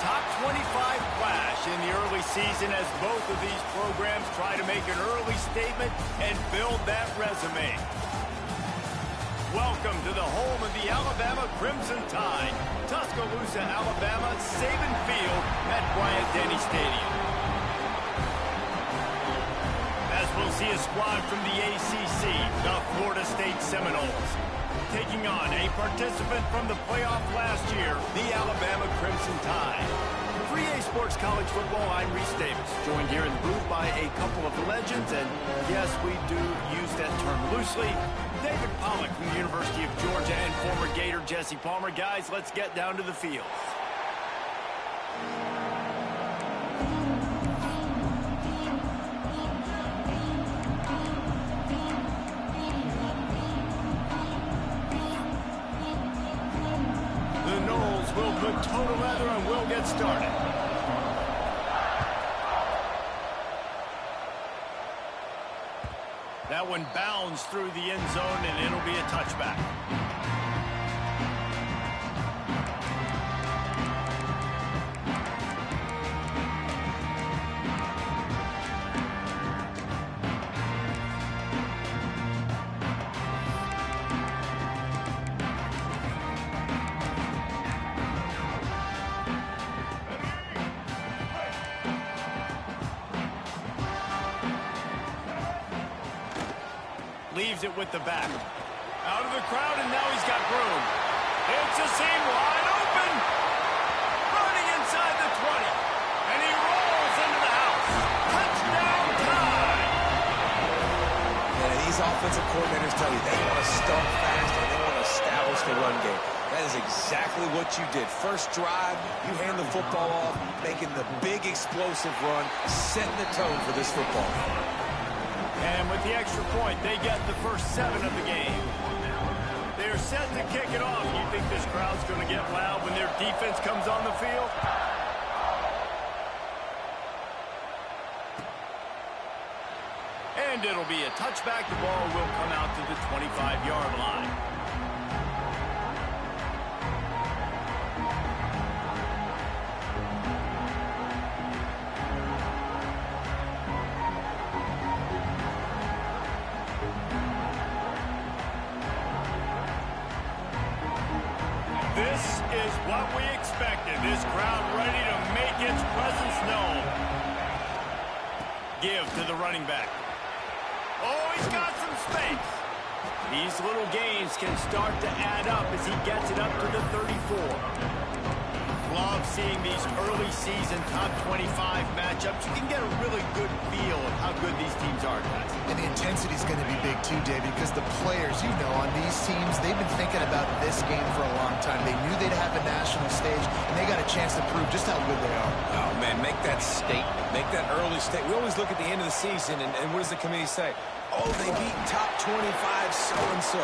top 25 clash in the early season as both of these programs try to make an early statement and build that resume. Welcome to the home of the Alabama Crimson Tide, Tuscaloosa, Alabama, Saban Field at Bryant-Denny Stadium. As we'll see a squad from the ACC, the Florida State Seminoles, taking on a participant from the playoff last year, the Alabama Crimson Tide. For EA Sports College Football, I'm Reese Davis, joined here in the booth by a couple of legends, and yes, we do use that term loosely. David Pollack from the University of Georgia and former Gator Jesse Palmer. Guys, let's get down to the field. The Noles will put toe to leather and we'll get started. That one bounds through the end zone, and it'll be a touchback. Leaves it with the back. Out of the crowd, and now he's got room. It's a seam wide open. Running inside the 20. And he rolls into the house. Touchdown time. And these offensive coordinators tell you they want to start fast and they want to establish the run game. That is exactly what you did. First drive, you hand the football off, making the big explosive run, setting the tone for this football game. And with the extra point, they get the first 7 of the game. They're set to kick it off. You think this crowd's going to get loud when their defense comes on the field? And it'll be a touchback. The ball will come out to the 25-yard line. This is what we expected. This crowd ready to make its presence known. Give to the running back. Oh, he's got some space. These little gains can start to add up as he gets it up to the 34. Love seeing these early season top 25 matchups. You can get a really good feel of how good these teams are, guys. And the intensity is going to be big too, David, because the players, you know, on these teams, they've been thinking about this game for a long time. They knew they'd have a national stage, and they got a chance to prove just how good they are. Oh, man, make that statement. Make that early statement. We always look at the end of the season, and what does the committee say? Oh, they beat top 25 so-and-so.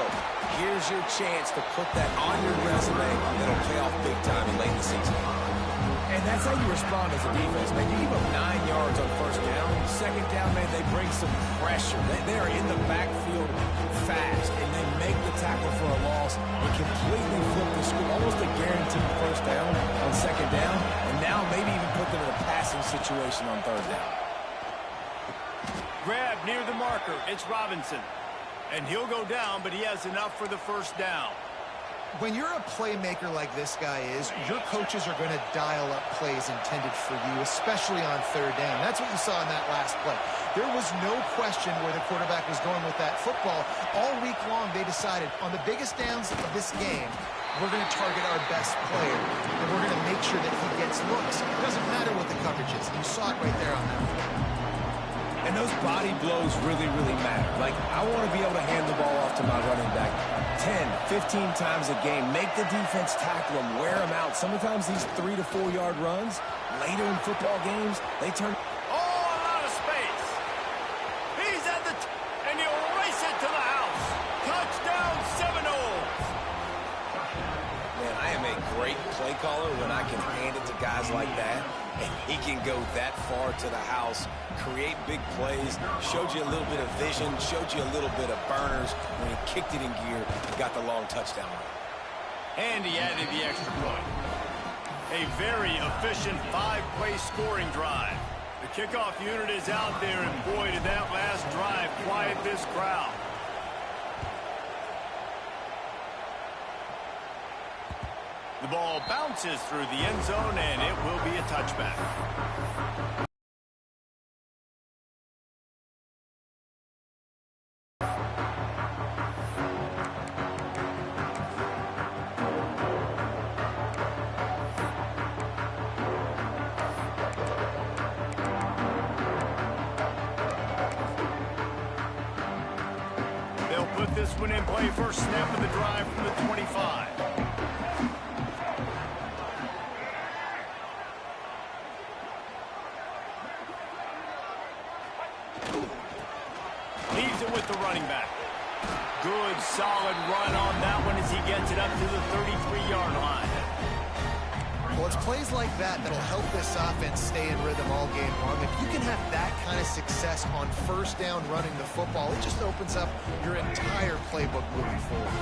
Here's your chance to put that on your resume that'll pay off big time in late in the season. And that's how you respond as a defense, man. You give up 9 yards on first down. Second down, man, they bring some pressure. They are in the backfield fast, and they make the tackle for a loss and completely flip the script. Almost a guaranteed first down on second down, and now maybe even put them in a passing situation on third down. Grab near the marker. It's Robinson. And he'll go down, but he has enough for the first down. When you're a playmaker like this guy is, your coaches are going to dial up plays intended for you, especially on third down. That's what you saw in that last play. There was no question where the quarterback was going with that football. All week long, they decided on the biggest downs of this game, we're going to target our best player, and we're going to make sure that he gets looks. It doesn't matter what the coverage is. You saw it right there on that play. And those body blows really, really matter. Like, I want to be able to hand the ball off to my running back 10, 15 times a game. Make the defense tackle him, wear him out. Sometimes these 3 to 4 yard runs, later in football games, they turn... Oh, a lot of space. He's at the... and he'll race it to the house. Touchdown, Seminoles. Man, I am a great play caller when I can hand it to guys like that. And he can go that far to the house, create big plays, showed you a little bit of vision, showed you a little bit of burners when he kicked it in gear and got the long touchdown. And he added the extra point. A very efficient 5-play scoring drive. The kickoff unit is out there, and boy, did that last drive quiet this crowd. The ball bounces through the end zone, and it will be a touchback. They'll put this one in play first snap of the drive from the 25. Leaves it with the running back. Good, solid run on that one as he gets it up to the 33-yard line. Well, it's plays like that that'll help this offense stay in rhythm all game long. If you can have that kind of success on first down running the football, it just opens up your entire playbook moving forward.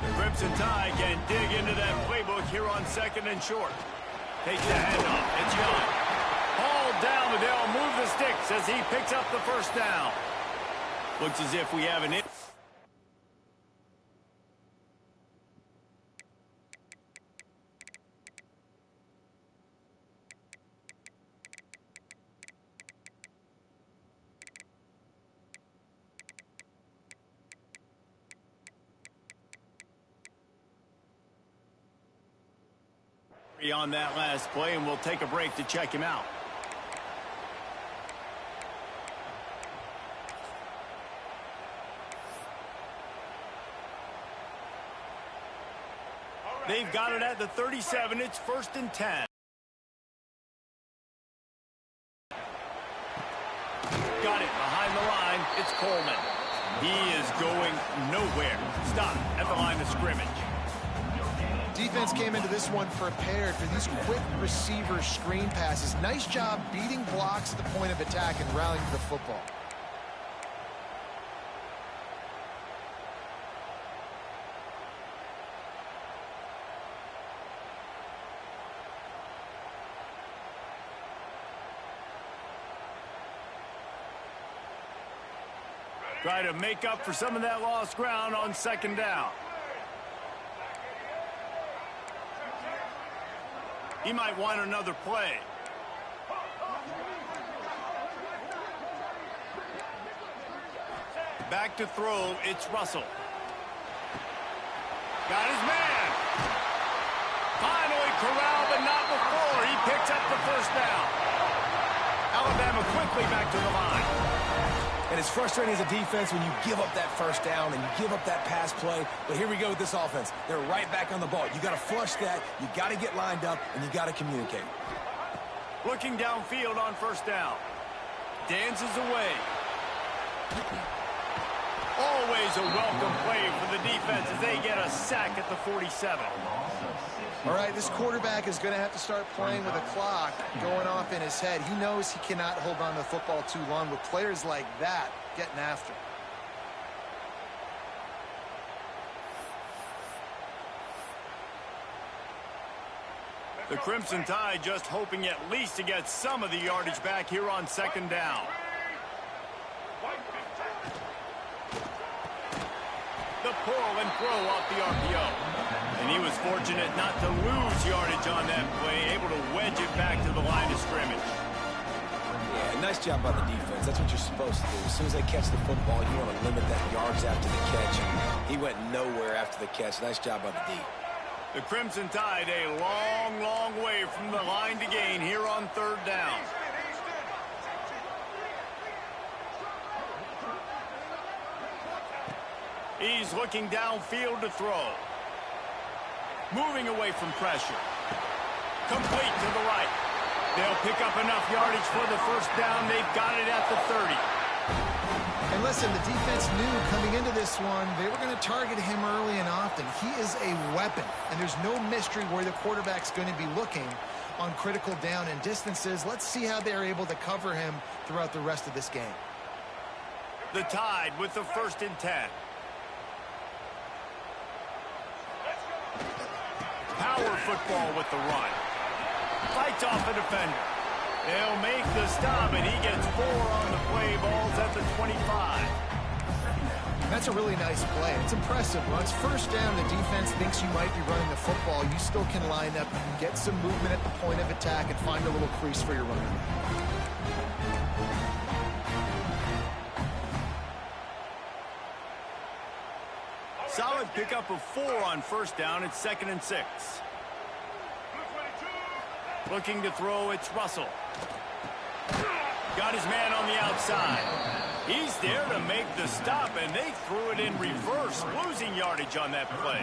The Crimson Tide can dig into that playbook here on 2nd and short. Takes the handoff. It's Young. Ball down, but they'll move the sticks as he picks up the first down. Looks as if we have an... on that last play, and we'll take a break to check him out. They've got it at the 37. It's 1st and 10. Got it behind the line. It's Coleman. He is going nowhere. Stop at the line of scrimmage. Defense came into this one prepared for these quick receiver screen passes. Nice job beating blocks at the point of attack and rallying to the football. Try to make up for some of that lost ground on 2nd down. He might want another play. Back to throw, it's Russell. Got his man. Finally corralled, but not before. He picks up the first down. Alabama quickly back to the line. And it's frustrating as a defense when you give up that first down and you give up that pass play. But here we go with this offense. They're right back on the ball. You got to flush that. You got to get lined up, and you got to communicate. Looking downfield on 1st down. Dances away. Always a welcome play for the defense as they get a sack at the 47. All right, this quarterback is going to have to start playing with a clock going off in his head. He knows he cannot hold on to the football too long with players like that getting after. The Crimson Tide just hoping at least to get some of the yardage back here on 2nd down. The pull and throw off the RPO. And he was fortunate not to lose yardage on that play, able to wedge it back to the line of scrimmage. Yeah, nice job by the defense. That's what you're supposed to do. As soon as they catch the football, you want to limit that yards after the catch. And he went nowhere after the catch. Nice job by the D. The Crimson Tide a long, long way from the line to gain here on 3rd down. He's looking downfield to throw. Moving away from pressure. Complete to the right. They'll pick up enough yardage for the first down. They've got it at the 30. And listen, the defense knew coming into this one, they were going to target him early and often. He is a weapon, and there's no mystery where the quarterback's going to be looking on critical down and distances. Let's see how they're able to cover him throughout the rest of this game. The Tide with the 1st and 10. Power football with the run. Fights off a defender. They'll make the stop, and he gets 4 on the play. Ball's at the 25. That's a really nice play. It's impressive. When it's first down, the defense thinks you might be running the football. You still can line up, get some movement at the point of attack, and find a little crease for your running back. Solid pickup of 4 on first down. It's 2nd and 6. Looking to throw, it's Russell. Got his man on the outside. He's there to make the stop, and they threw it in reverse, losing yardage on that play.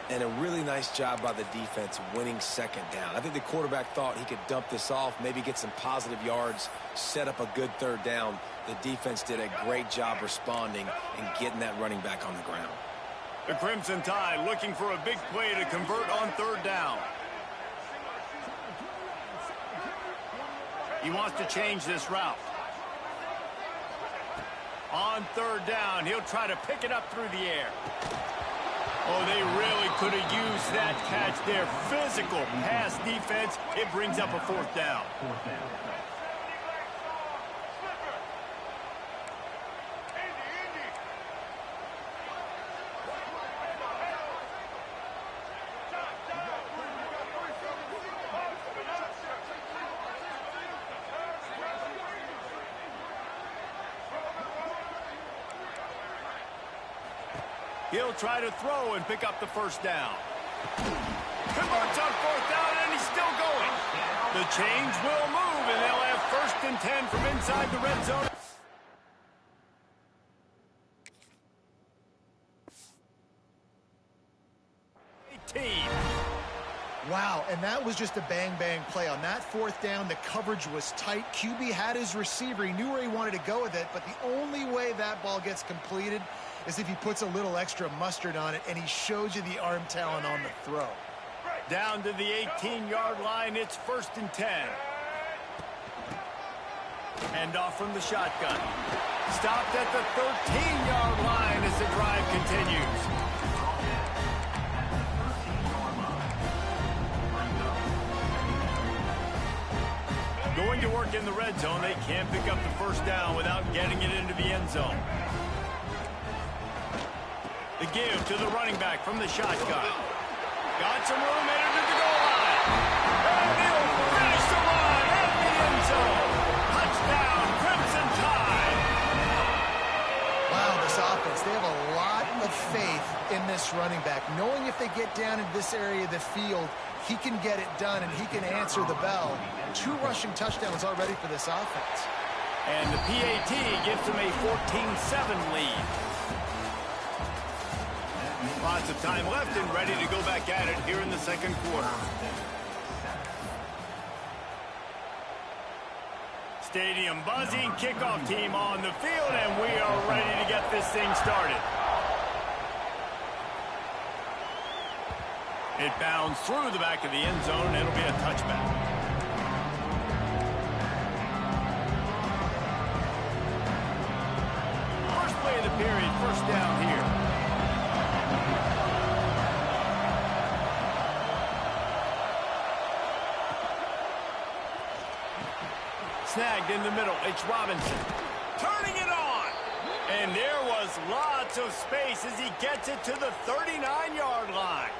And a really nice job by the defense winning 2nd down. I think the quarterback thought he could dump this off, maybe get some positive yards, set up a good 3rd down. The defense did a great job responding and getting that running back on the ground. The Crimson Tide looking for a big play to convert on 3rd down. He wants to change this route. On 3rd down, he'll try to pick it up through the air. Oh, they really could have used that catch there. Physical pass defense. It brings up a 4th down. He'll try to throw and pick up the 1st down. Converts on 4th down, and he's still going. The change will move, and they'll have 1st and 10 from inside the red zone. Wow, and that was just a bang-bang play. On that 4th down, the coverage was tight. QB had his receiver. He knew where he wanted to go with it, but the only way that ball gets completed is if he puts a little extra mustard on it, and he shows you the arm talent on the throw. Down to the 18-yard line, it's 1st and 10. Hand off from the shotgun. Stopped at the 13-yard line as the drive continues. Going to work in the red zone, they can't pick up the 1st down without getting it into the end zone. The give to the running back from the shotgun. Got some room, headed to the goal line. And he'll finish the run at the end zone. Touchdown, Crimson Tide. Wow, this offense, they have a lot of faith in this running back. Knowing if they get down in this area of the field, he can get it done and he can answer the bell. 2 rushing touchdowns already for this offense. And the PAT gives them a 14-7 lead. Lots of time left and ready to go back at it here in the 2nd quarter. Stadium buzzing, kickoff team on the field, and we are ready to get this thing started. It bounds through the back of the end zone, and it'll be a touchback. First play of the period, 1st down here. Snagged in the middle, it's Robinson. Turning it on! And there was lots of space as he gets it to the 39-yard line.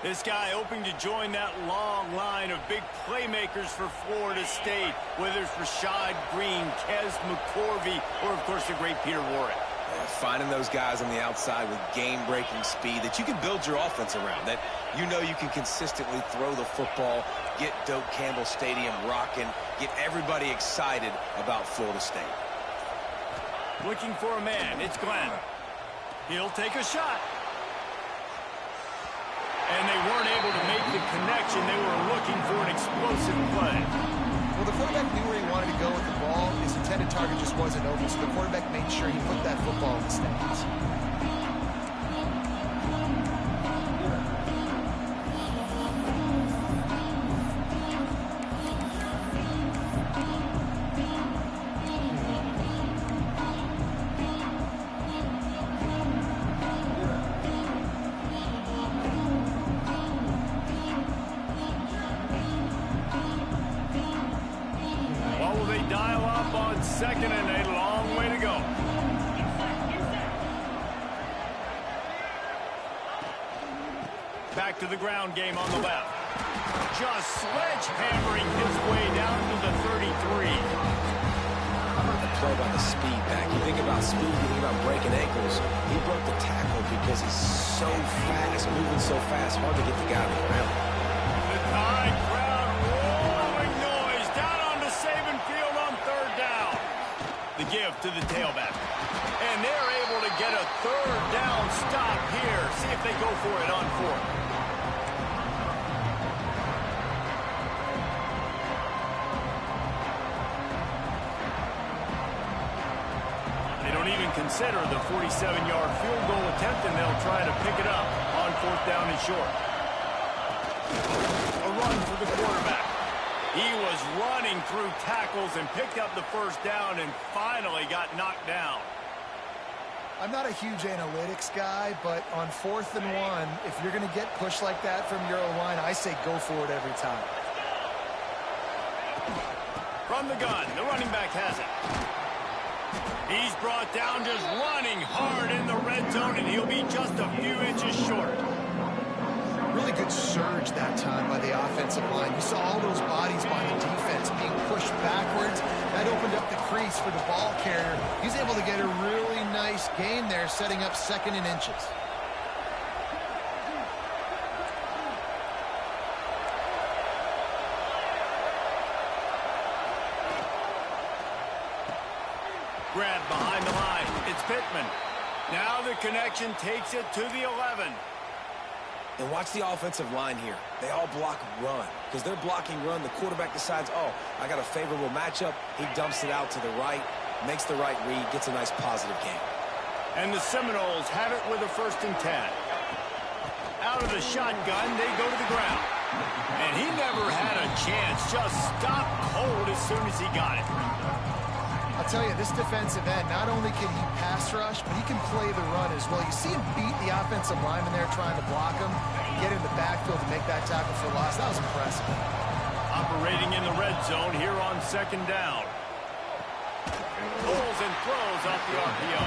This guy hoping to join that long line of big playmakers for Florida State, whether it's Rashad Green, Kez McCorvey, or, of course, the great Peter Warrick. Finding those guys on the outside with game-breaking speed that you can build your offense around, that you know you can consistently throw the football, get Doak Campbell Stadium rocking, get everybody excited about Florida State. Looking for a man, it's Glenn. He'll take a shot. And they weren't able to make the connection. They were looking for an explosive play. Well, the quarterback knew where he wanted to go with the ball. His intended target just wasn't open, so the quarterback made sure he put that football in the stands. Now it's second and a long way to go. Back to the ground game on the left. Just sledgehammering his way down to the 33. The play by the speed back. You think about speed, you think about breaking ankles. He broke the tackle because he's so fast, moving so fast, hard to get the guy on the ground. The Tide crowd roaring noise down onto Saban Field on third down. The give to the tailback. And they're able to get a third down stop here. See if they go for it on fourth. They don't even consider the 47-yard field goal attempt, and they'll try to pick it up on fourth down and short. A run for the quarterback. He was running through tackles and picked up the first down and finally got knocked down. I'm not a huge analytics guy, but on 4th and 1, if you're going to get pushed like that from your O-line, I say go for it every time. From the gun, the running back has it. He's brought down just running hard in the red zone, and he'll be just a few inches short. Really good surge that time by the offensive line. You saw all those bodies by the defense being pushed backwards. That opened up the crease for the ball carrier. He's able to get a really nice gain there, setting up second and inches. Grab behind the line. It's Pittman. Now the connection takes it to the 11. And watch the offensive line here. They all block run. Because they're blocking run, the quarterback decides, oh, I got a favorable matchup. He dumps it out to the right, makes the right read, gets a nice positive gain. And the Seminoles have it with a 1st and 10. Out of the shotgun, they go to the ground. And he never had a chance. Just stopped cold as soon as he got it. I'll tell you, this defensive end, not only can he pass rush, but he can play the run as well. You see him beat the offensive lineman there trying to block him, get in the backfield to make that tackle for loss. That was impressive. Operating in the red zone here on 2nd down. Pulls and throws off the RPO.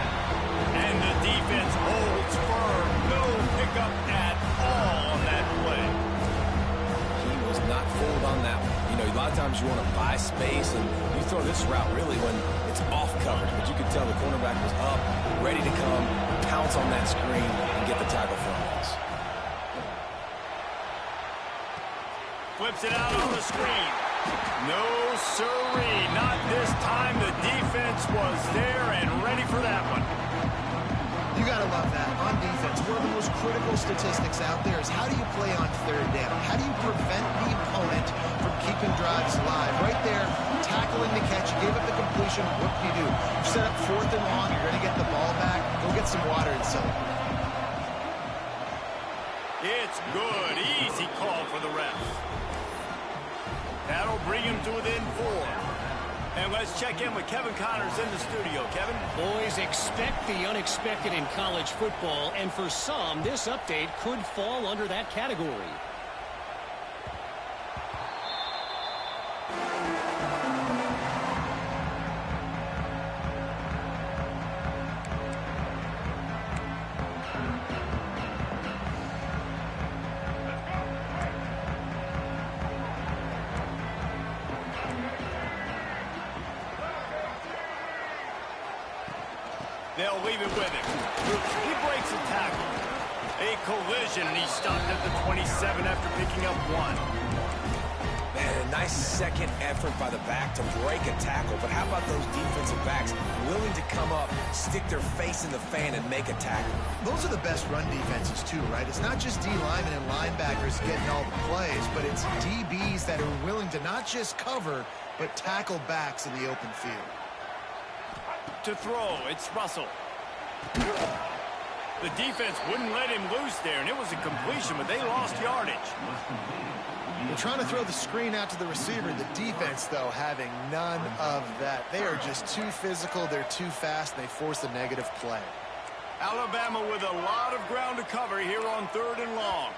And the defense holds firm. No pickup at all on that play. He was not fooled on that one. You know, a lot of times you want to buy space, and you throw this route really when it's off coverage. But you could tell the cornerback was up, ready to come, pounce on that screen, and get the tackle for a loss. Flips it out on the screen. No, sirree. Not this time. The defense was there and ready for that one. You got to love that. On defense, one of the most critical statistics out there is how do you play on 3rd down? How do you prevent the opponent from keeping drives alive? Right there, tackling the catch. You gave up the completion. What do? You set up 4th and long. You're going to get the ball back. Go get some water and celebrate. It's good. Easy call for the ref. That'll bring him to within 4. And let's check in with Kevin Connors in the studio. Kevin? Boys, expect the unexpected in college football, and for some, this update could fall under that category. They'll leave it with him. He breaks a tackle. A collision, and he stopped at the 27 after picking up 1. Man, a nice second effort by the back to break a tackle. But how about those defensive backs willing to come up, stick their face in the fan, and make a tackle? Those are the best run defenses, too, right? It's not just D-linemen and linebackers getting all the plays, but it's DBs that are willing to not just cover, but tackle backs in the open field. To throw, it's Russell. The defense wouldn't let him loose there, and it was a completion, but they lost yardage. They're trying to throw the screen out to the receiver. The defense, though, having none of that. They are just too physical, they're too fast, and they force a negative play. Alabama with a lot of ground to cover here on 3rd and long.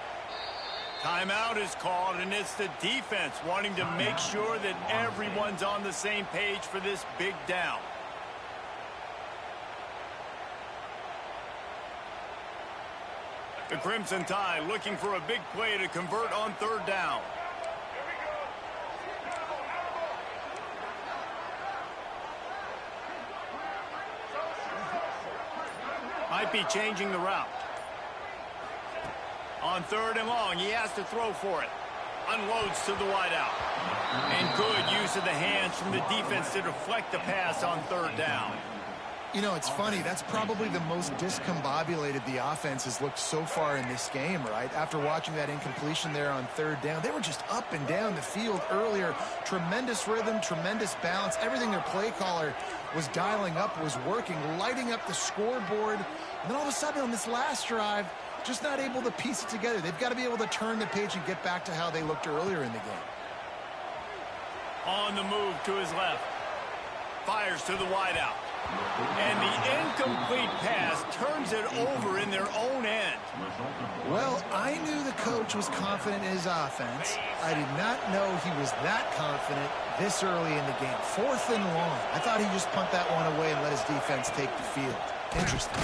Timeout is called, and it's the defense wanting to make sure that everyone's on the same page for this big down. The Crimson Tide looking for a big play to convert on third down. Might be changing the route. On third and long, he has to throw for it. Unloads to the wideout. And good use of the hands from the defense to deflect the pass on third down. You know, it's funny. That's probably the most discombobulated the offense has looked so far in this game, right? After watching that incompletion there on third down, they were just up and down the field earlier. Tremendous rhythm, tremendous balance. Everything their play caller was dialing up was working, lighting up the scoreboard. And then all of a sudden on this last drive, just not able to piece it together. They've got to be able to turn the page and get back to how they looked earlier in the game. On the move to his left. Fires to the wideout. And the incomplete pass turns it over in their own end. Well, I knew the coach was confident in his offense. I did not know he was that confident this early in the game. Fourth and long. I thought he'd just punt that one away and let his defense take the field. Interesting.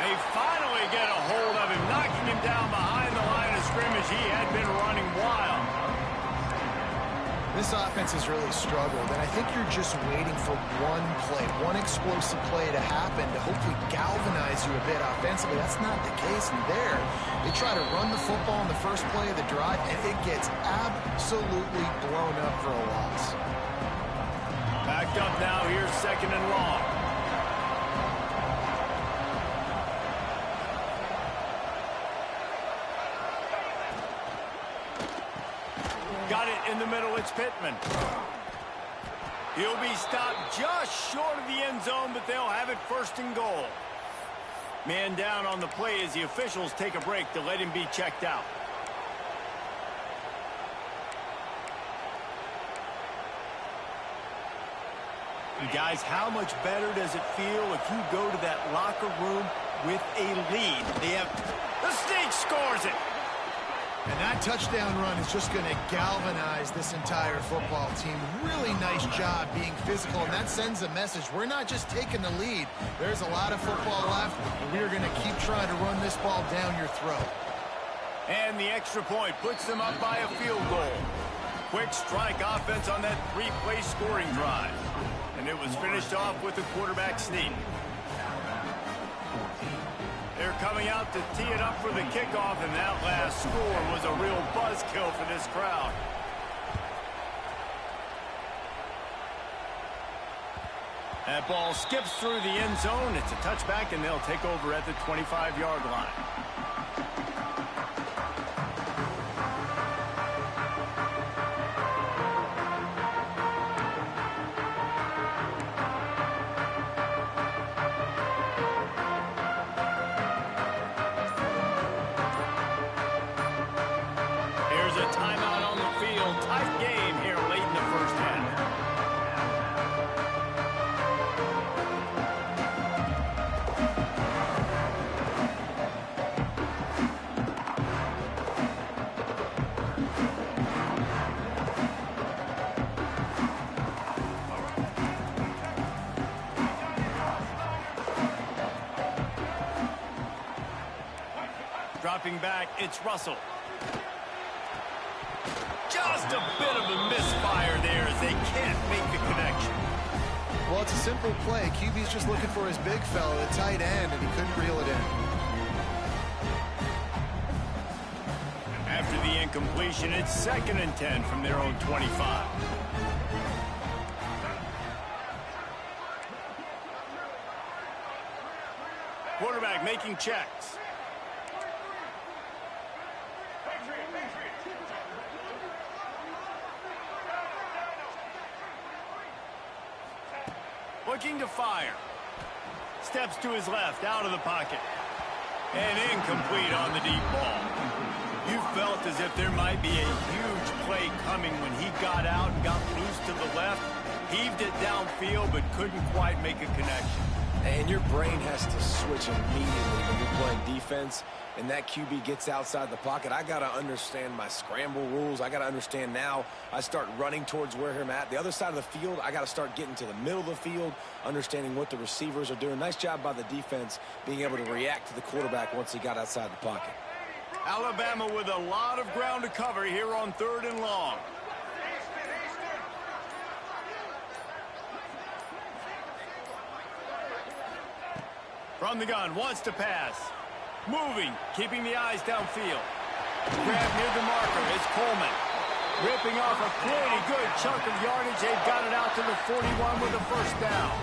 They finally get a hold of him, knocking him down behind the line of scrimmage. He had been running wild. This offense has really struggled, and I think you're just waiting for one play, one explosive play to happen to hopefully galvanize you a bit offensively. That's not the case, and there, they try to run the football in the first play of the drive, and it gets absolutely blown up for a loss. Backed up now, here's second and long. Got it in the middle, it's Pittman. He'll be stopped just short of the end zone, but they'll have it first and goal. Man down on the play as the officials take a break to let him be checked out. And guys, how much better does it feel if you go to that locker room with a lead? The Snake scores it. And that touchdown run is just going to galvanize this entire football team. Really nice job being physical, and that sends a message. We're not just taking the lead. There's a lot of football left, and we are going to keep trying to run this ball down your throat. And the extra point puts them up by a field goal. Quick strike offense on that three-play scoring drive. And it was finished off with the quarterback sneak. They're coming out to tee it up for the kickoff, and that last score was a real buzzkill for this crowd. That ball skips through the end zone. It's a touchback, and they'll take over at the 25-yard line. Dropping back, it's Russell. Just a bit of a misfire there as they can't make the connection. Well, it's a simple play. QB's just looking for his big fella, the tight end, and he couldn't reel it in. After the incompletion, it's 2nd and 10 from their own 25. Quarterback making checks. Looking to fire. Steps to his left, out of the pocket. And incomplete on the deep ball. You felt as if there might be a huge play coming when he got out and got loose to the left. Heaved it downfield, but couldn't quite make a connection. And your brain has to switch immediately when you're playing defense and that QB gets outside the pocket. I got to understand my scramble rules. I got to understand now I start running towards where I'm at. The other side of the field, I got to start getting to the middle of the field, understanding what the receivers are doing. Nice job by the defense being able to react to the quarterback once he got outside the pocket. Alabama with a lot of ground to cover here on 3rd and long. From the gun, wants to pass. Moving, keeping the eyes downfield. Grab near the marker, it's Coleman. Ripping off a pretty good chunk of yardage. They've got it out to the 41 with a first down.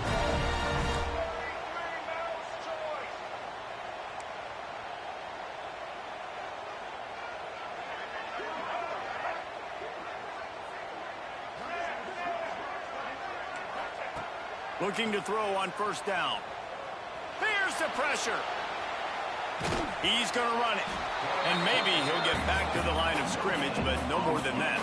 Looking to throw on first down. Here's the pressure. He's going to run it. And maybe he'll get back to the line of scrimmage, but no more than that.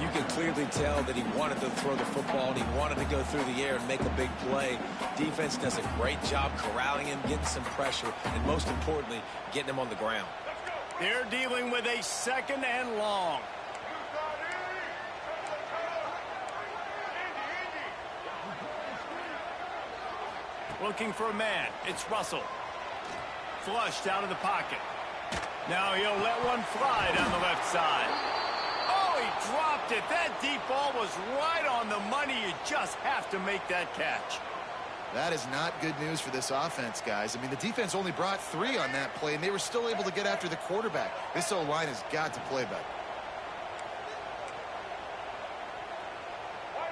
You can clearly tell that he wanted to throw the football and he wanted to go through the air and make a big play. Defense does a great job corralling him, getting some pressure, and most importantly, getting him on the ground. They're dealing with a 2nd and long. Looking for a man. It's Russell. Flushed out of the pocket. Now he'll let one fly down the left side. Oh, he dropped it. That deep ball was right on the money. You just have to make that catch. That is not good news for this offense, guys. I mean, the defense only brought 3 on that play, and they were still able to get after the quarterback. This O-line has got to play better.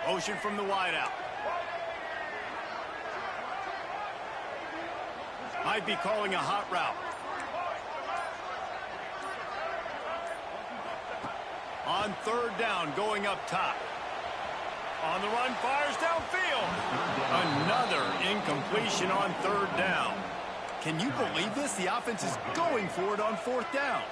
Motion from the wideout. Might be calling a hot route. On 3rd down, going up top. On the run, fires downfield. Another incompletion on 3rd down. Can you believe this? The offense is going for it on 4th down.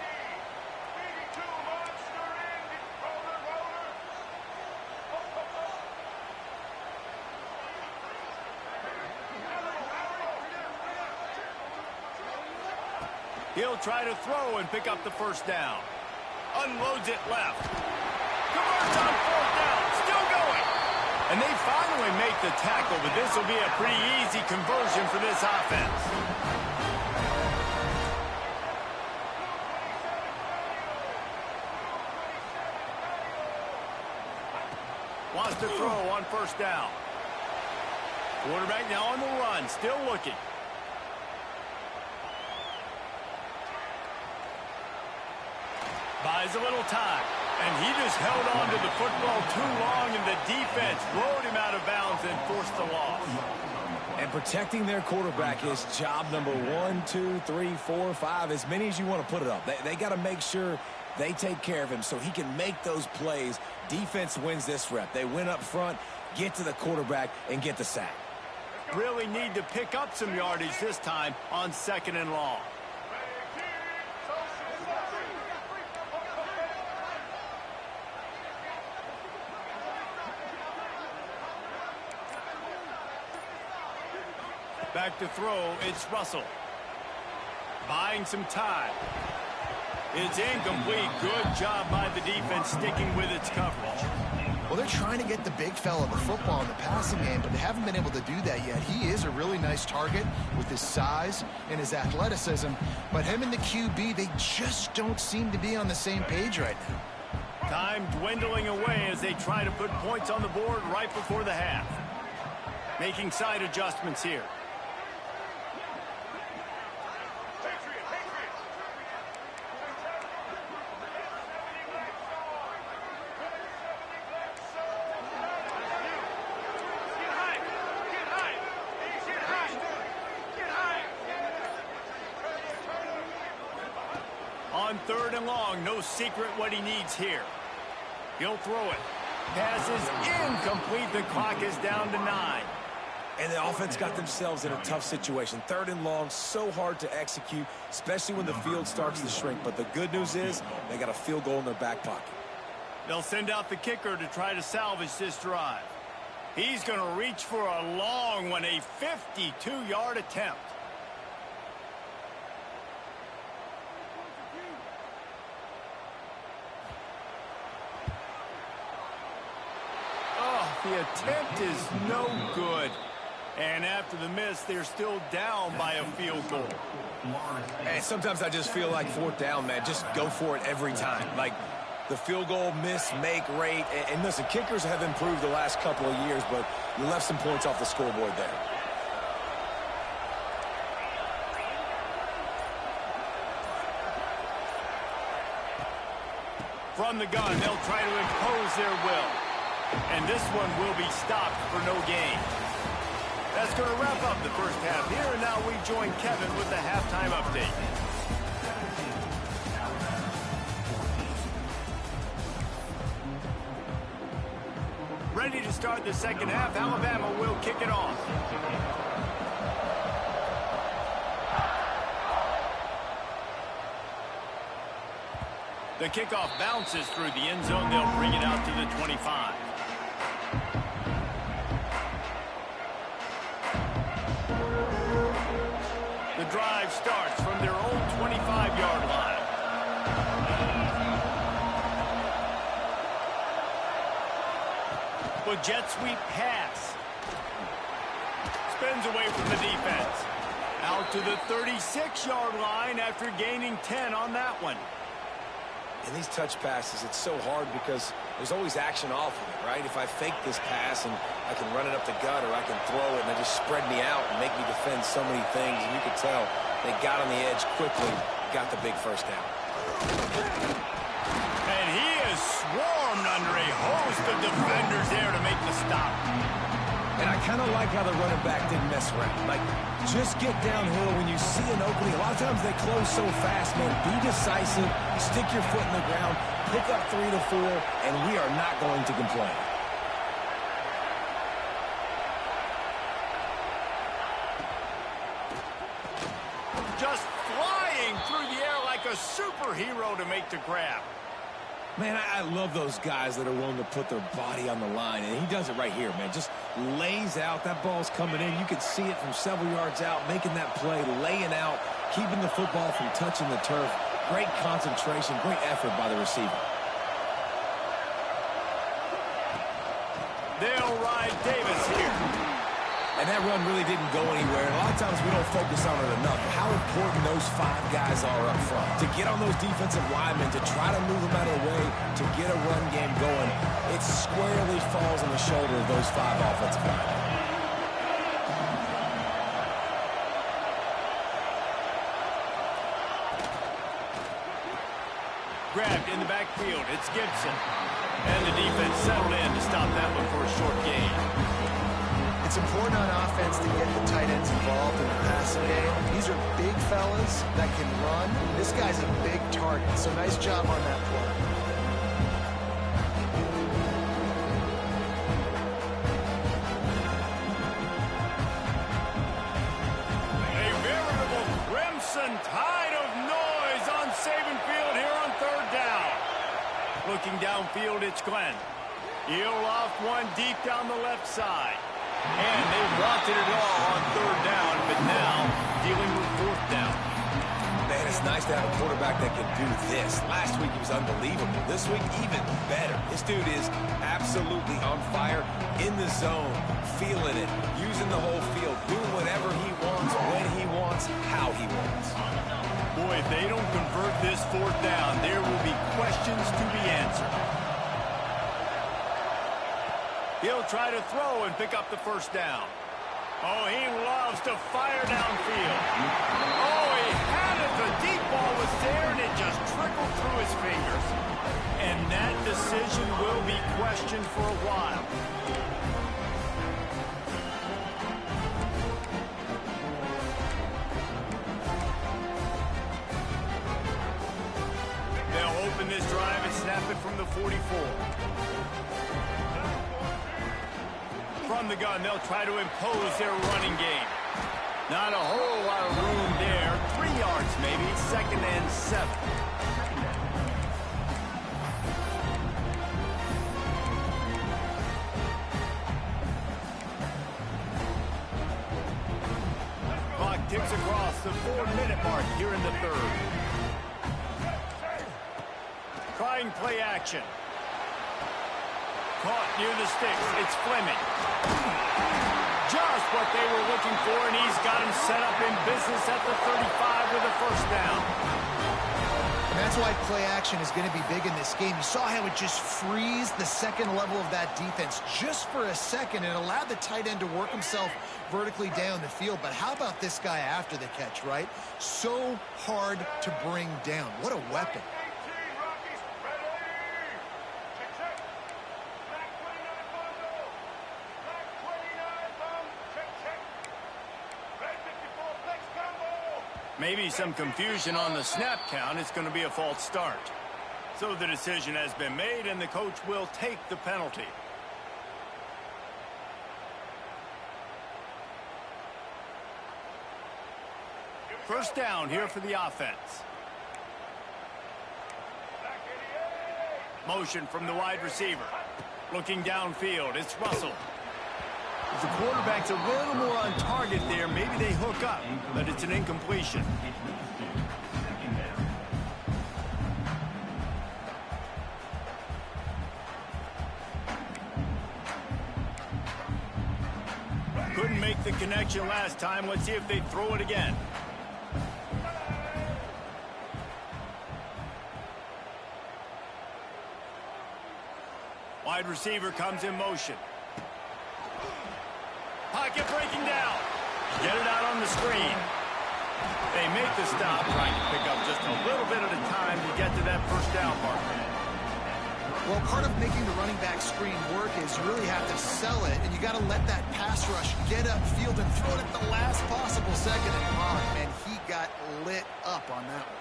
He'll try to throw and pick up the first down. Unloads it left. Converts on 4th down. Still going. And they finally make the tackle, but this will be a pretty easy conversion for this offense. Wants to throw on first down. Quarterback now on the run. Still looking. Buys a little time, and he just held on to the football too long, and the defense rode him out of bounds and forced the loss. And protecting their quarterback is job number 1, 2, 3, 4, 5, as many as you want to put it up. They got to make sure they take care of him so he can make those plays. Defense wins this rep. They win up front, get to the quarterback, and get the sack. Really need to pick up some yardage this time on 2nd and long. Back to throw, it's Russell. Buying some time. It's incomplete. Good job by the defense sticking with its coverage. Well, they're trying to get the big fella the football in the passing game, but they haven't been able to do that yet. He is a really nice target with his size and his athleticism, but him and the QB, they just don't seem to be on the same page right now. Time dwindling away as they try to put points on the board right before the half. Making side adjustments here. On 3rd and long, no secret what he needs here. He'll throw it. Pass is incomplete. The clock is down to 9. And the offense got themselves in a tough situation. 3rd and long, so hard to execute, especially when the field starts to shrink. But the good news is they got a field goal in their back pocket. They'll send out the kicker to try to salvage this drive. He's going to reach for a long one, a 52-yard attempt. Oh, the attempt is no good. And after the miss, they're still down by a field goal. And sometimes I just feel like fourth down, man. Just go for it every time. Like the field goal miss-make rate. And listen, kickers have improved the last couple of years, but you left some points off the scoreboard there. From the gun, they'll try to impose their will. And this one will be stopped for no gain. That's going to wrap up the first half here, and now we join Kevin with the halftime update. Ready to start the second half, Alabama will kick it off. The kickoff bounces through the end zone. They'll bring it out to the 25. The drive starts from their own 25-yard line. With jet sweep pass. Spins away from the defense. Out to the 36-yard line after gaining 10 on that one. In these touch passes, it's so hard because there's always action off of it, right? If I fake this pass and I can run it up the gut or I can throw it and they just spread me out and make me defend so many things, and you could tell they got on the edge quickly, got the big first down. And he is swarmed under a host of defenders there to make the stop. And I kind of like how the running back didn't mess around. Like, just get downhill when you see an opening. A lot of times they close so fast, man. Be decisive, stick your foot in the ground, pick up 3 to 4, and we are not going to complain. Just flying through the air like a superhero to make the grab. Man, I love those guys that are willing to put their body on the line, and he does it right here, man. Just lays out. That ball's coming in. You can see it from several yards out, making that play, laying out, keeping the football from touching the turf. Great concentration, great effort by the receiver. They'll ride Davis here. And that run really didn't go anywhere. And a lot of times we don't focus on it enough. How important those 5 guys are up front. To get on those defensive linemen, to try to move them out of the way, to get a run game going, it squarely falls on the shoulder of those 5 offensive linemen. Grabbed in the backfield. It's Gibson. And the defense settled in to stop that one for a short gain. It's important on offense to get the tight ends involved in the passing game. These are big fellas that can run. This guy's a big target, so nice job on that play. A veritable crimson tide of noise on Saban Field here on third down. Looking downfield, it's Glenn. He'll loft one deep down the left side. And they wanted it all on third down, but now dealing with fourth down. Man, it's nice to have a quarterback that can do this. Last week he was unbelievable. This week, even better. This dude is absolutely on fire, in the zone, feeling it, using the whole field, doing whatever he wants, when he wants, how he wants. Boy, if they don't convert this fourth down, there will be questions to be answered. He'll try to throw and pick up the first down. Oh, he loves to fire downfield. Oh, he had it. The deep ball was there, and it just trickled through his fingers. And that decision will be questioned for a while. They'll open this drive and snap it from the 44. From the gun, they'll try to impose their running game. Not a whole lot of room there. 3 yards maybe, 2nd and 7. skips across the 4-minute mark here in the third. Trying play action. Caught near the sticks. It's Fleming. Just what they were looking for, and he's got him set up in business at the 35 with a first down. And that's why play action is going to be big in this game. You saw how it just frees the second level of that defense just for a second and allowed the tight end to work himself vertically down the field. But how about this guy after the catch, right? So hard to bring down. What a weapon. Maybe some confusion on the snap count. It's going to be a false start. So the decision has been made, and the coach will take the penalty. First down here for the offense. Motion from the wide receiver. Looking downfield, it's Russell. If the quarterback's a little more on target there, maybe they hook up, but it's an incompletion. Couldn't make the connection last time. Let's see if they throw it again. Wide receiver comes in motion. Pocket breaking down. Get it out on the screen. They make the stop, trying to pick up just a little bit at a time to get to that first down mark. Well, part of making the running back screen work is you really have to sell it, and you got to let that pass rush get upfield and throw it at the last possible second. And man, he got lit up on that one.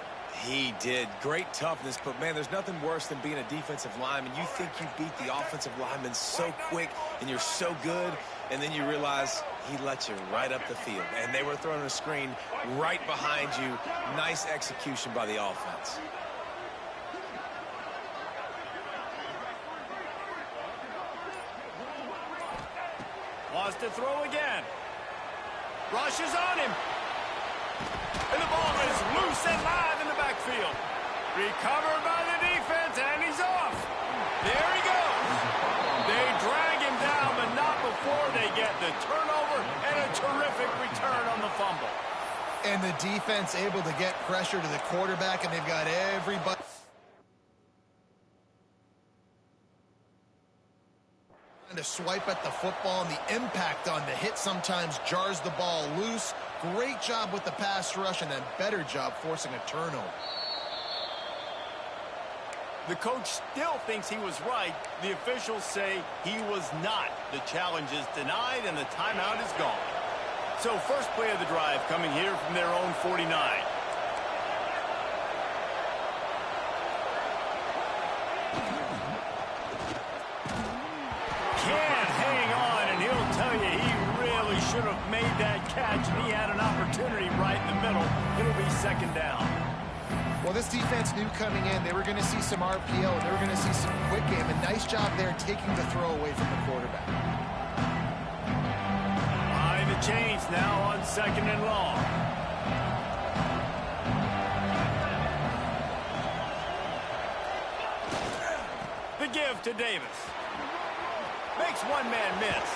He did. Great toughness, but, man, there's nothing worse than being a defensive lineman. You think you beat the offensive lineman so quick, and you're so good, and then you realize he let you right up the field. And they were throwing a screen right behind you. Nice execution by the offense. Wants to throw again. Rush is on him. And the ball is loose and live in the backfield. Recovered by the defense, and he's off. There he goes. They drag him down, but not before they get the turnover and a terrific return on the fumble. And the defense able to get pressure to the quarterback, and they've got everybody to swipe at the football, and the impact on the hit sometimes jars the ball loose. Great job with the pass rush, and a better job forcing a turnover. The coach still thinks he was right. The officials say he was not. The challenge is denied, and the timeout is gone. So first play of the drive coming here from their own 49. Can't hang on, and he'll tell you he really should have made that catch, and he had an opportunity right in the middle. It'll be second down. Well, this defense knew coming in they were going to see some RPO, and they were going to see some quick game. A nice job there taking the throw away from the quarterback. Behind the chains now on second and long. The give to Davis. Makes one man miss.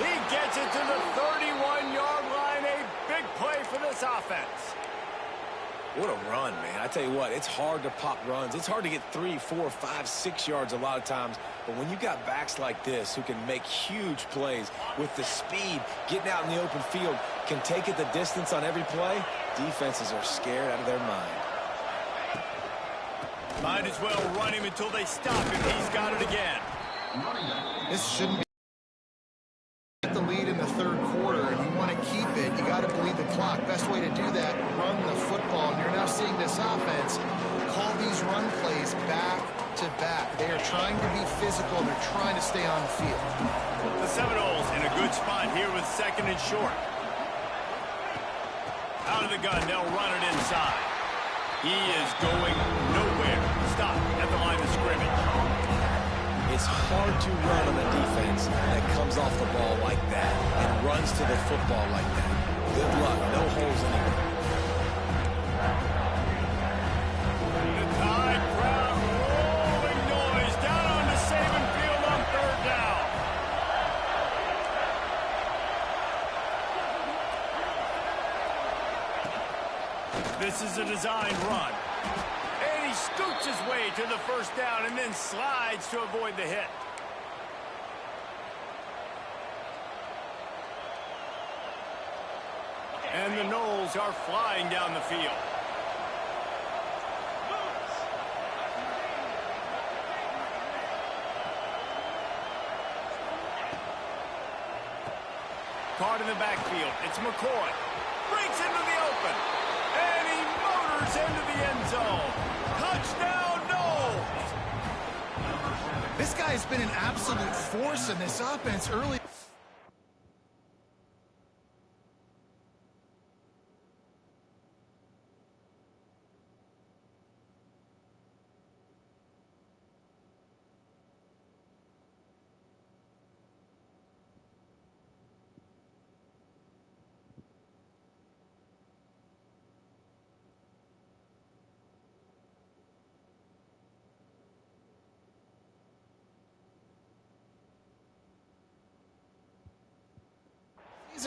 He gets it to the 31-yard line. A big play for this offense. What a run, man. I tell you what, it's hard to pop runs. It's hard to get 3, 4, 5, 6 yards a lot of times. But when you got backs like this who can make huge plays with the speed, getting out in the open field, can take it the distance on every play, defenses are scared out of their mind. Might as well run him until they stop him. He's got it again. This shouldn't be the lead in the third quarter, and you want to keep it. You got to bleed the clock. Best way to do that, run the football. And you're now seeing this offense call these run plays back to back. They are trying to be physical. They're trying to stay on the field. The Seminoles in a good spot here with second and short. Out of the gun, they'll run it inside. He is going nowhere. Stop at the line of scrimmage. It's hard to run on a defense that comes off the ball like that and runs to the football like that. Good luck. No holes anywhere. The Tide crowd rolling noise down onto Saban Field on 3rd down. This is a designed run. And he scoots his way to the 1st down and then slides to avoid the hit. And the Noles are flying down the field. Caught in the backfield. It's McCoy. Breaks into the open. And he motors into the end zone. Touchdown, Noles! This guy has been an absolute force in this offense early.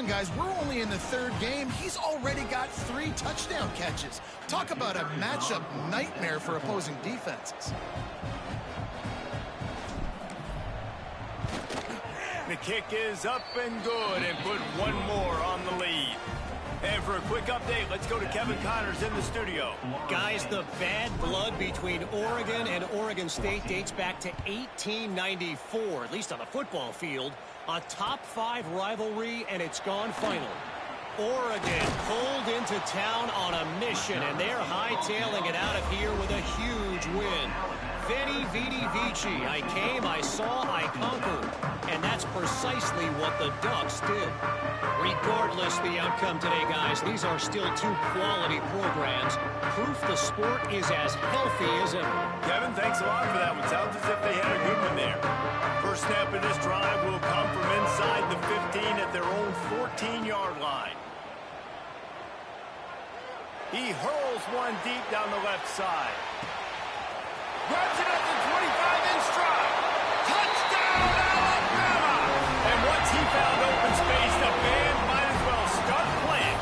Guys, we're only in the 3rd game. He's already got 3 touchdown catches. Talk about a matchup nightmare for opposing defenses. The kick is up and good and put one more on the lead. And for a quick update, let's go to Kevin Connors in the studio. Guys, the bad blood between Oregon and Oregon State dates back to 1894, at least on the football field. A top 5 rivalry, and it's gone finally. Oregon pulled into town on a mission, and they're hightailing it out of here with a huge win. Veni, Vidi, Vici. I came, I saw, I conquered. And that's precisely what the Ducks did. Regardless the outcome today, guys, these are still 2 quality programs. Proof the sport is as healthy as ever. Kevin, thanks a lot for that one. Sounds as if they had a good one there. First snap of this drive will come from inside the 15 at their own 14-yard line. He hurls one deep down the left side. Grabs it at the 25 in stride. Touchdown, Alabama! And once he found open space, the band might as well start playing.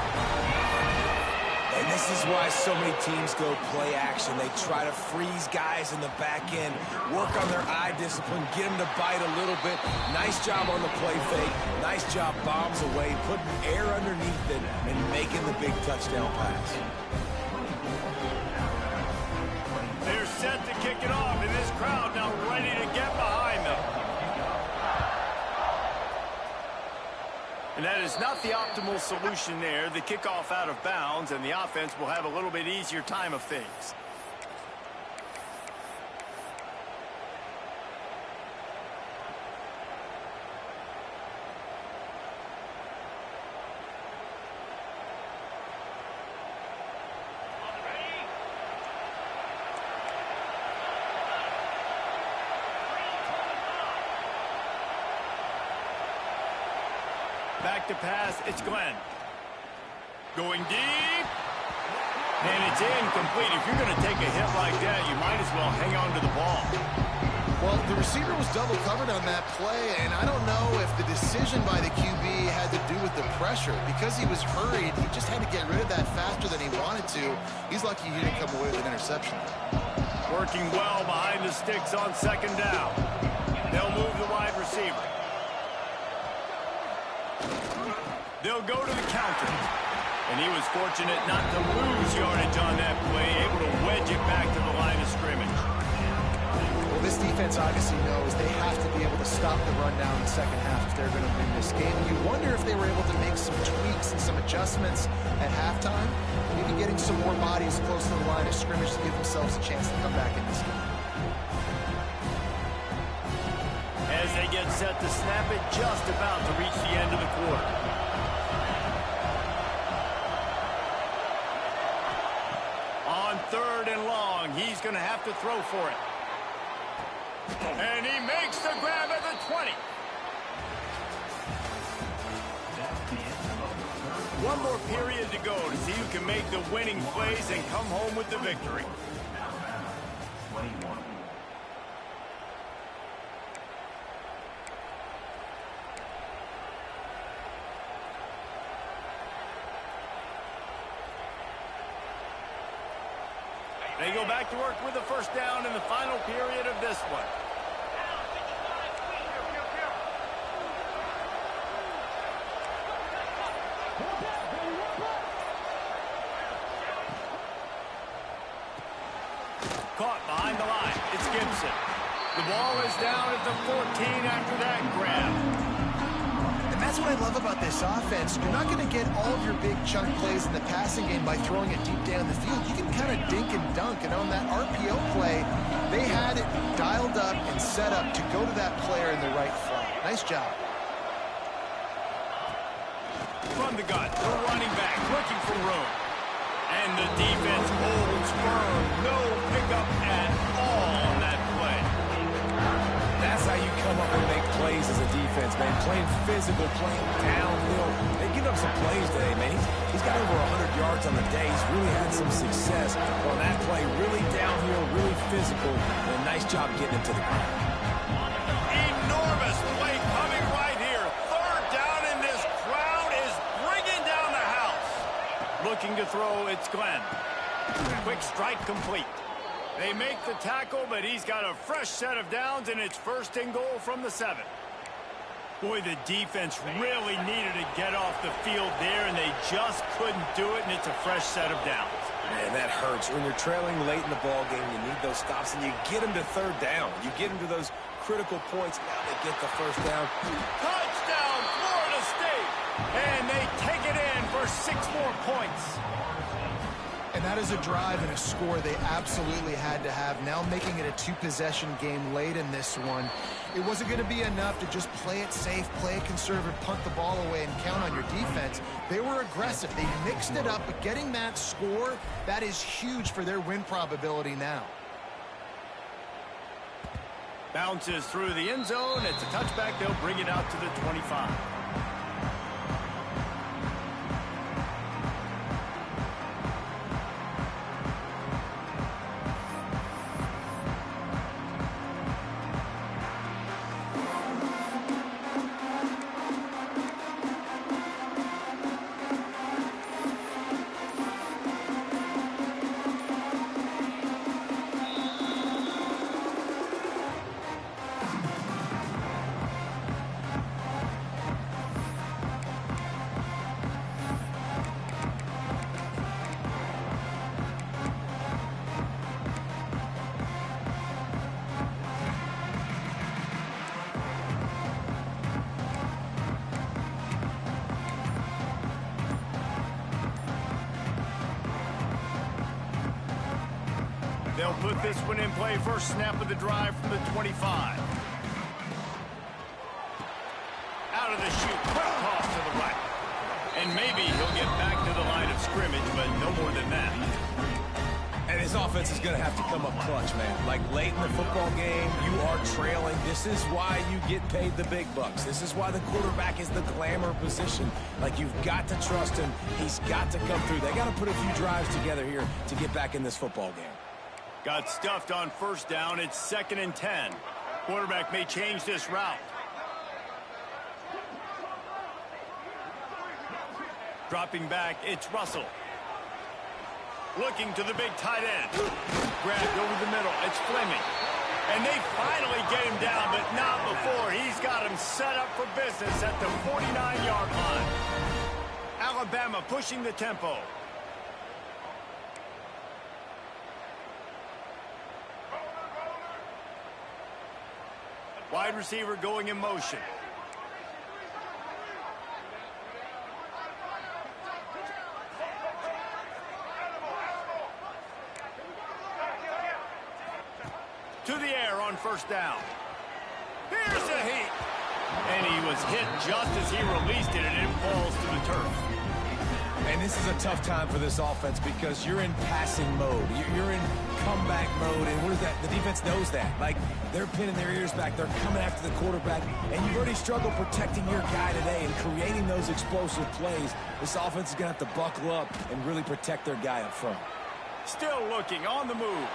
And this is why so many teams go play action. They try to freeze guys in the back end, work on their eye discipline, get them to bite a little bit. Nice job on the play fake. Nice job bombs away, putting air underneath it, and making the big touchdown pass. They're set to kick it off, and this crowd now ready to get behind them. And that is not the optimal solution there. The kickoff out of bounds, and the offense will have a little bit easier time of things. Back to pass, it's Glenn. Going deep. And it's incomplete. If you're going to take a hit like that, you might as well hang on to the ball. Well, the receiver was double covered on that play, and I don't know if the decision by the QB had to do with the pressure. Because he was hurried, he just had to get rid of that faster than he wanted to. He's lucky he didn't come away with an interception. Working well behind the sticks on 2nd down. They'll move the wide receiver. They'll go to the counter. And he was fortunate not to lose yardage on that play, able to wedge it back to the line of scrimmage. Well, this defense obviously knows they have to be able to stop the run down in the second half if they're going to win this game. And you wonder if they were able to make some tweaks and some adjustments at halftime, maybe getting some more bodies close to the line of scrimmage to give themselves a chance to come back in this game. As they get set to snap it, just about to reach the end of the quarter. On 3rd and long, he's going to have to throw for it. And he makes the grab at the 20. One more period to go to see who can make the winning plays and come home with the victory. They go back to work with the first down in the final period of this one. Caught behind the line. It's Gibson. The ball is down at the 14 after that grab. And that's what I love about this offense. You're not going to get all of your big chunk plays in the passing game by throwing it deep down the field. You can kind of dink and dunk. And on that RPO play, they had it dialed up and set up to go to that player in the right flat. Nice job. From the gun, the running back looking for room. And the defense holds firm. No pickup at all on that play. That's how you come up and make plays as a defense, man. Playing physical, playing downhill. They give up some plays today, man. He's got over 100 yards on the day. He's really had some success on that play. Really downhill, really physical, and a nice job getting it to the ground. Enormous play coming right here. Third down, and this crowd is bringing down the house. Looking to throw, it's Glenn. Quick strike complete. They make the tackle, but he's got a fresh set of downs, and it's first and goal from the 7. Boy, the defense really needed to get off the field there, and they just couldn't do it, and it's a fresh set of downs. Man, that hurts. When you're trailing late in the ball game, you need those stops, and you get them to third down. You get them to those critical points. Now they get the first down. Touchdown, Florida State! And they take it in for 6 more points. And that is a drive and a score they absolutely had to have. Now making it a 2-possession game late in this one. It wasn't going to be enough to just play it safe, play it conservative, punt the ball away, and count on your defense. They were aggressive. They mixed it up, but getting that score, that is huge for their win probability now. Bounces through the end zone. It's a touchback. They'll bring it out to the 25. They'll put this one in play. First snap of the drive from the 25. Out of the chute, quick toss to the right. And maybe he'll get back to the line of scrimmage, but no more than that. And his offense is going to have to come up clutch, man. Like late in the football game, you are trailing. This is why you get paid the big bucks. This is why the quarterback is the glamour position. Like, you've got to trust him. He's got to come through. They got to put a few drives together here to get back in this football game. Got stuffed on first down. It's 2nd and 10. Quarterback may change this route. Dropping back, it's Russell. Looking to the big tight end. Grabbed over the middle. It's Fleming. And they finally get him down, but not before. He's got him set up for business at the 49-yard line. Alabama pushing the tempo. Wide receiver going in motion. To the air on first down. Here's a heat. And he was hit just as he released it, and it falls to the turf. And this is a tough time for this offense because you're in passing mode. You're in comeback mode, and what is that? The defense knows that. Like, they're pinning their ears back. They're coming after the quarterback, and you've already struggled protecting your guy today and creating those explosive plays. This offense is going to have to buckle up and really protect their guy up front. Still looking on the move.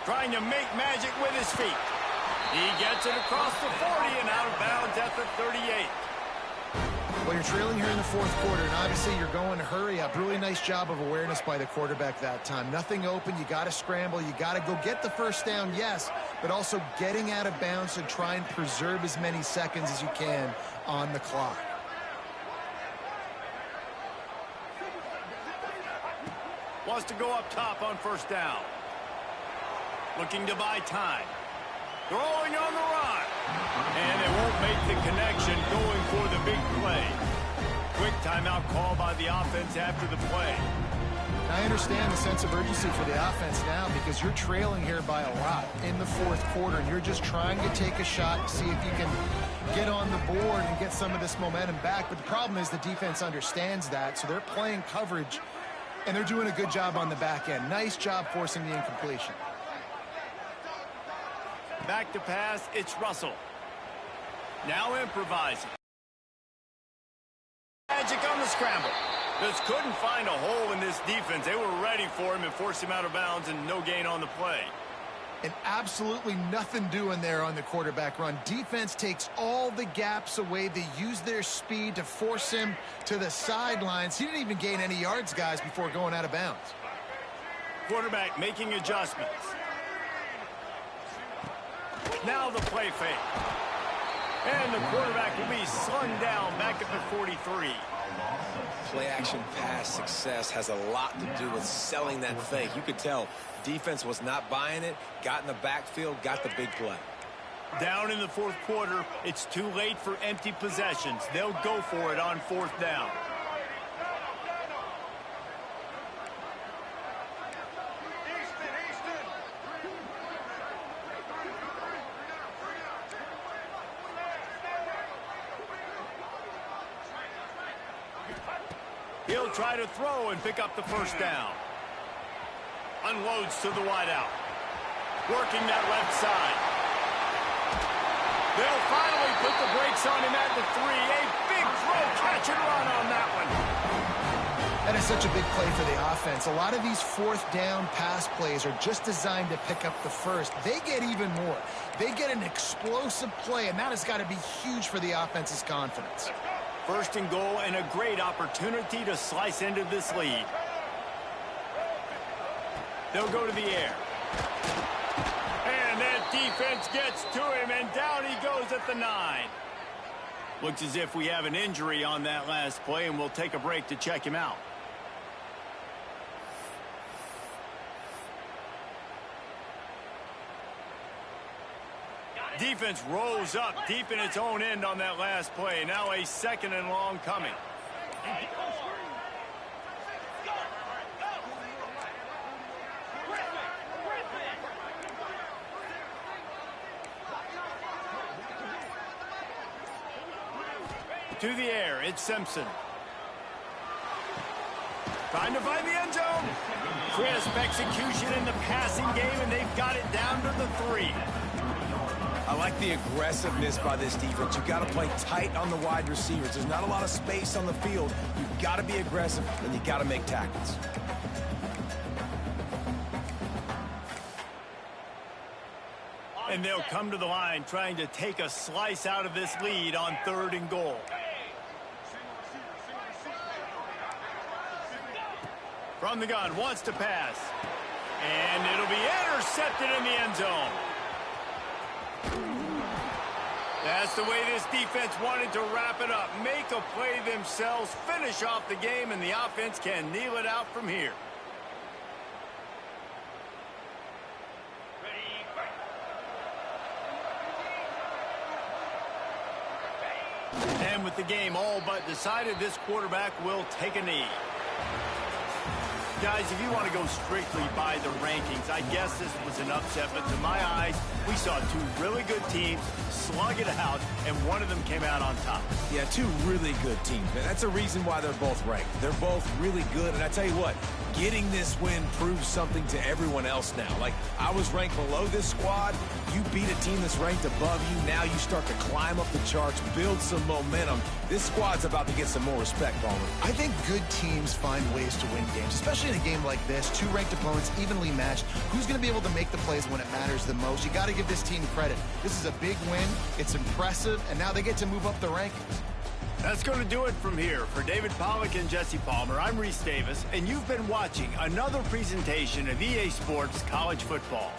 Trying to make magic with his feet. He gets it across the 40 and out of bounds at the 38. Well, you're trailing here in the fourth quarter, and obviously you're going to hurry up. Really nice job of awareness by the quarterback that time. Nothing open. You got to scramble. You got to go get the first down, yes, but also getting out of bounds and try and preserve as many seconds as you can on the clock. Wants to go up top on first down. Looking to buy time. Throwing on the run. And they won't make the connection going for the big play. Quick timeout call by the offense after the play. I understand the sense of urgency for the offense now because you're trailing here by a lot in the fourth quarter, and you're just trying to take a shot to see if you can get on the board and get some of this momentum back. But the problem is the defense understands that, so they're playing coverage, and they're doing a good job on the back end. Nice job forcing the incompletion. Back to pass, it's Russell. Now improvising. Magic on the scramble. Just couldn't find a hole in this defense. They were ready for him and forced him out of bounds, and no gain on the play. And absolutely nothing doing there on the quarterback run. Defense takes all the gaps away. They use their speed to force him to the sidelines. He didn't even gain any yards, guys, before going out of bounds. Quarterback making adjustments. Now the play fake. And the quarterback will be slung down back at the 43. Play-action pass success has a lot to do with selling that fake. You could tell defense was not buying it, got in the backfield, got the big play. Down in the fourth quarter, it's too late for empty possessions. They'll go for it on fourth down. He'll try to throw and pick up the first down. Unloads to the wideout. Working that left side. They'll finally put the brakes on him at the 3. A big throw, catch and run on that one. That is such a big play for the offense. A lot of these fourth down pass plays are just designed to pick up the first. They get even more. They get an explosive play, and that has got to be huge for the offense's confidence. First and goal, and a great opportunity to slice into this lead. They'll go to the air. And that defense gets to him, and down he goes at the 9. Looks as if we have an injury on that last play, and we'll take a break to check him out. Defense rose up deep in its own end on that last play. Now a second and long coming. To the air, it's Simpson. Trying to find the end zone. Crisp execution in the passing game, and they've got it down to the 3. I like the aggressiveness by this defense. You've got to play tight on the wide receivers. There's not a lot of space on the field. You've got to be aggressive, and you've got to make tackles. And they'll come to the line trying to take a slice out of this lead on 3rd and goal. From the gun, wants to pass. And it'll be intercepted in the end zone. That's the way this defense wanted to wrap it up. Make a play themselves, finish off the game, and the offense can kneel it out from here. And with the game all but decided, this quarterback will take a knee. Guys, if you want to go strictly by the rankings, I guess this was an upset, but to my eyes, we saw two really good teams slug it out, and one of them came out on top. Yeah, two really good teams, man. That's a reason why they're both ranked. They're both really good, and I tell you what, getting this win proves something to everyone else now. Like, I was ranked below this squad. You beat a team that's ranked above you. Now you start to climb up the charts, build some momentum. This squad's about to get some more respect, Palmer. I think good teams find ways to win games, especially in a game like this. Two ranked opponents, evenly matched. Who's going to be able to make the plays when it matters the most? You got to give this team credit. This is a big win. It's impressive, and now they get to move up the rankings. That's going to do it from here. For David Pollack and Jesse Palmer, I'm Reese Davis, and you've been watching another presentation of EA Sports College Football.